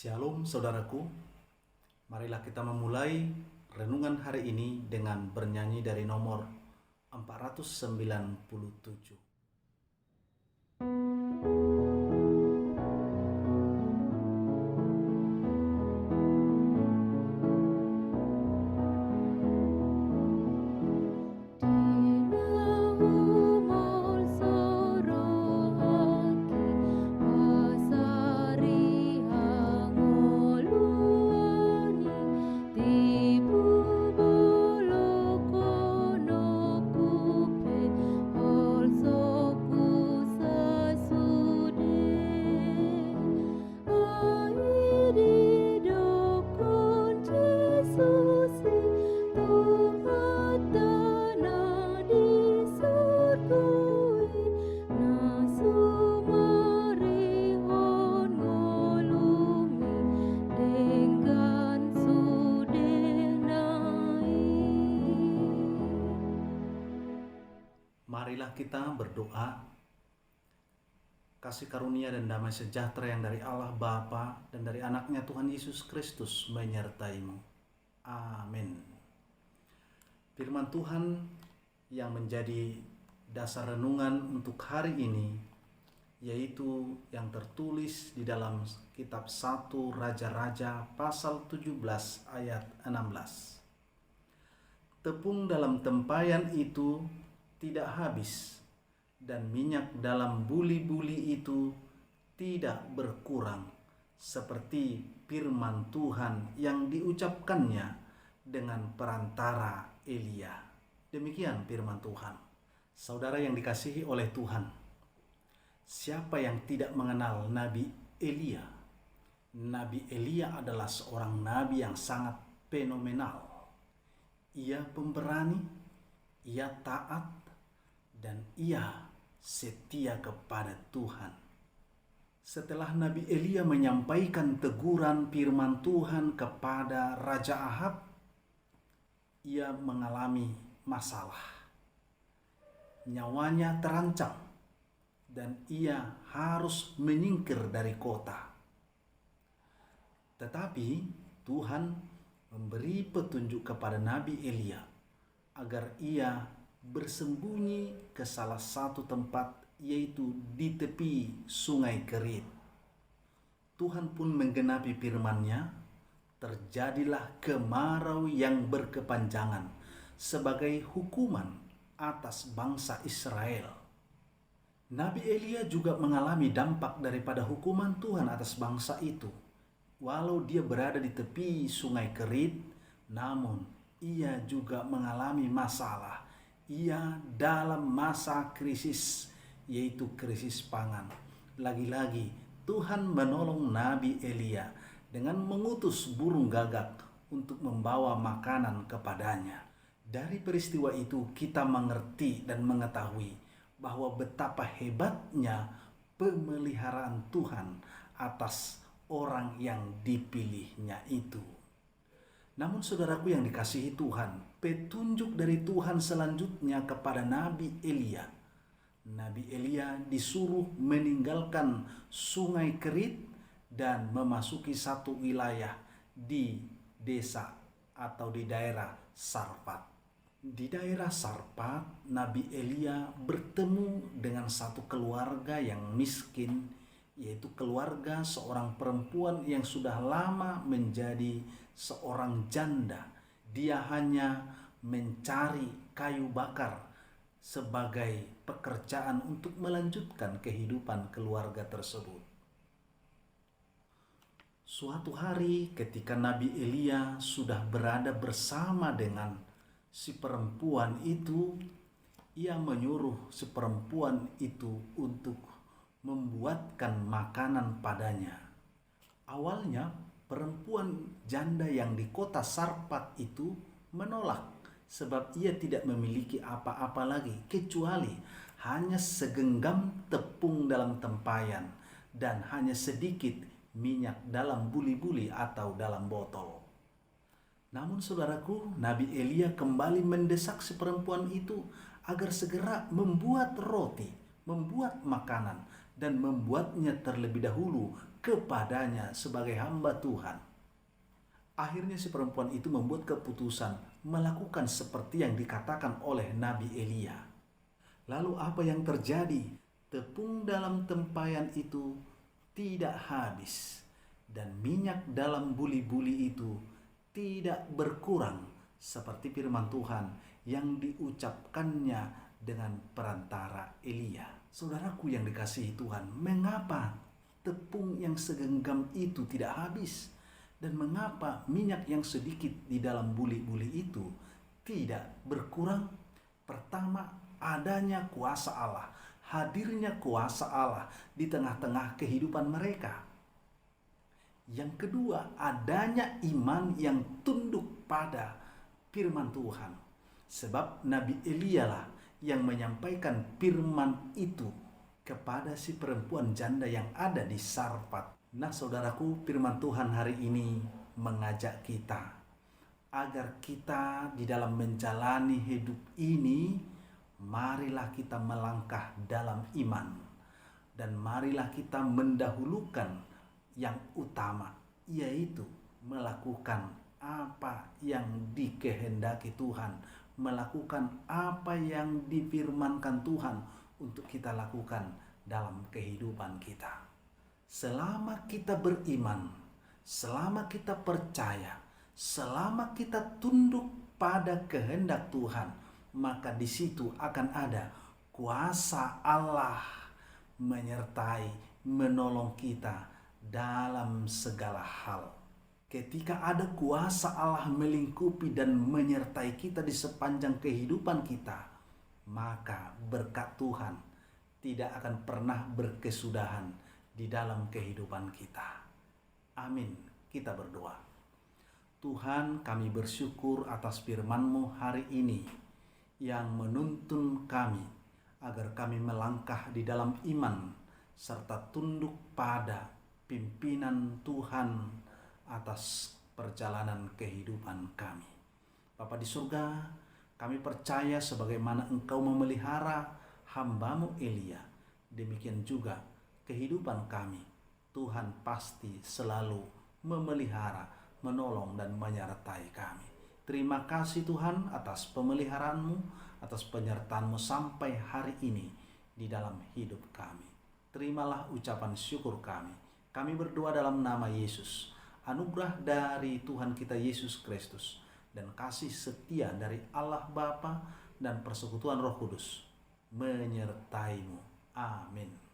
Shalom saudaraku, marilah kita memulai renungan hari ini dengan bernyanyi dari nomor 497. Marilah kita berdoa. Kasih karunia dan damai sejahtera yang dari Allah Bapa dan dari anaknya Tuhan Yesus Kristus menyertaimu. Amin. Firman Tuhan yang menjadi dasar renungan untuk hari ini yaitu yang tertulis di dalam kitab 1 Raja-Raja pasal 17 ayat 16. Tepung dalam tempayan itu tidak habis, dan minyak dalam buli-buli itu tidak berkurang, seperti firman Tuhan yang diucapkannya dengan perantara Elia. Demikian firman Tuhan. Saudara yang dikasihi oleh Tuhan, siapa yang tidak mengenal Nabi Elia? Nabi Elia adalah seorang nabi yang sangat fenomenal. Ia pemberani, ia taat, dan ia setia kepada Tuhan. Setelah Nabi Elia menyampaikan teguran firman Tuhan kepada Raja Ahab, ia mengalami masalah. Nyawanya terancam dan ia harus menyingkir dari kota. Tetapi Tuhan memberi petunjuk kepada Nabi Elia agar ia bersembunyi ke salah satu tempat, yaitu di tepi sungai Kerit. Tuhan pun menggenapi firman-Nya. Terjadilah kemarau yang berkepanjangan sebagai hukuman atas bangsa Israel. Nabi Elia juga mengalami dampak daripada hukuman Tuhan atas bangsa itu. Walau dia berada di tepi sungai Kerit, namun ia juga mengalami masalah. Ia dalam masa krisis, yaitu krisis pangan. Lagi-lagi Tuhan menolong Nabi Elia dengan mengutus burung gagak untuk membawa makanan kepadanya. Dari peristiwa itu kita mengerti dan mengetahui bahwa betapa hebatnya pemeliharaan Tuhan atas orang yang dipilihnya itu. Namun saudaraku yang dikasihi Tuhan, petunjuk dari Tuhan selanjutnya kepada Nabi Elia. Nabi Elia disuruh meninggalkan sungai Kerit dan memasuki satu wilayah di desa atau di daerah Sarfat. Di daerah Sarfat, Nabi Elia bertemu dengan satu keluarga yang miskin, yaitu keluarga seorang perempuan yang sudah lama menjadi seorang janda. Dia hanya mencari kayu bakar sebagai pekerjaan untuk melanjutkan kehidupan keluarga tersebut. Suatu hari ketika Nabi Elia sudah berada bersama dengan si perempuan itu, ia menyuruh si perempuan itu untuk membuatkan makanan padanya. Awalnya perempuan janda yang di kota Sarfat itu menolak, sebab ia tidak memiliki apa-apa lagi kecuali hanya segenggam tepung dalam tempayan dan hanya sedikit minyak dalam buli-buli atau dalam botol. Namun saudaraku, Nabi Elia kembali mendesak si perempuan itu agar segera membuat roti, membuat makanan, dan membuatnya terlebih dahulu kepadanya sebagai hamba Tuhan. Akhirnya si perempuan itu membuat keputusan melakukan seperti yang dikatakan oleh Nabi Elia. Lalu apa yang terjadi? Tepung dalam tempayan itu tidak habis, dan minyak dalam buli-buli itu tidak berkurang, seperti firman Tuhan yang diucapkannya dengan perantara Elia. Saudaraku yang dikasihi Tuhan, mengapa tepung yang segenggam itu tidak habis? Dan mengapa minyak yang sedikit di dalam buli-buli itu tidak berkurang? Pertama, adanya kuasa Allah, hadirnya kuasa Allah di tengah-tengah kehidupan mereka. Yang kedua, adanya iman yang tunduk pada firman Tuhan. Sebab Nabi Elia lah yang menyampaikan firman itu kepada si perempuan janda yang ada di Sarfat. Nah saudaraku, firman Tuhan hari ini mengajak kita agar kita di dalam menjalani hidup ini, marilah kita melangkah dalam iman. Dan marilah kita mendahulukan yang utama, yaitu melakukan apa yang dikehendaki Tuhan, melakukan apa yang difirmankan Tuhan untuk kita lakukan dalam kehidupan kita. Selama kita beriman, selama kita percaya, selama kita tunduk pada kehendak Tuhan, maka di situ akan ada kuasa Allah menyertai, menolong kita dalam segala hal. Ketika ada kuasa Allah melingkupi dan menyertai kita di sepanjang kehidupan kita, maka berkat Tuhan tidak akan pernah berkesudahan di dalam kehidupan kita. Amin. Kita berdoa. Tuhan, kami bersyukur atas firman-Mu hari ini yang menuntun kami agar kami melangkah di dalam iman serta tunduk pada pimpinan Tuhan atas perjalanan kehidupan kami. Bapa di surga, kami percaya sebagaimana Engkau memelihara hamba-Mu Elia, demikian juga kehidupan kami. Tuhan pasti selalu memelihara, menolong dan menyertai kami. Terima kasih Tuhan atas pemeliharaan-Mu, atas penyertaan-Mu sampai hari ini di dalam hidup kami. Terimalah ucapan syukur kami. Kami berdoa dalam nama Yesus. Anugerah dari Tuhan kita Yesus Kristus dan kasih setia dari Allah Bapa dan persekutuan Roh Kudus menyertai-Mu. Amin.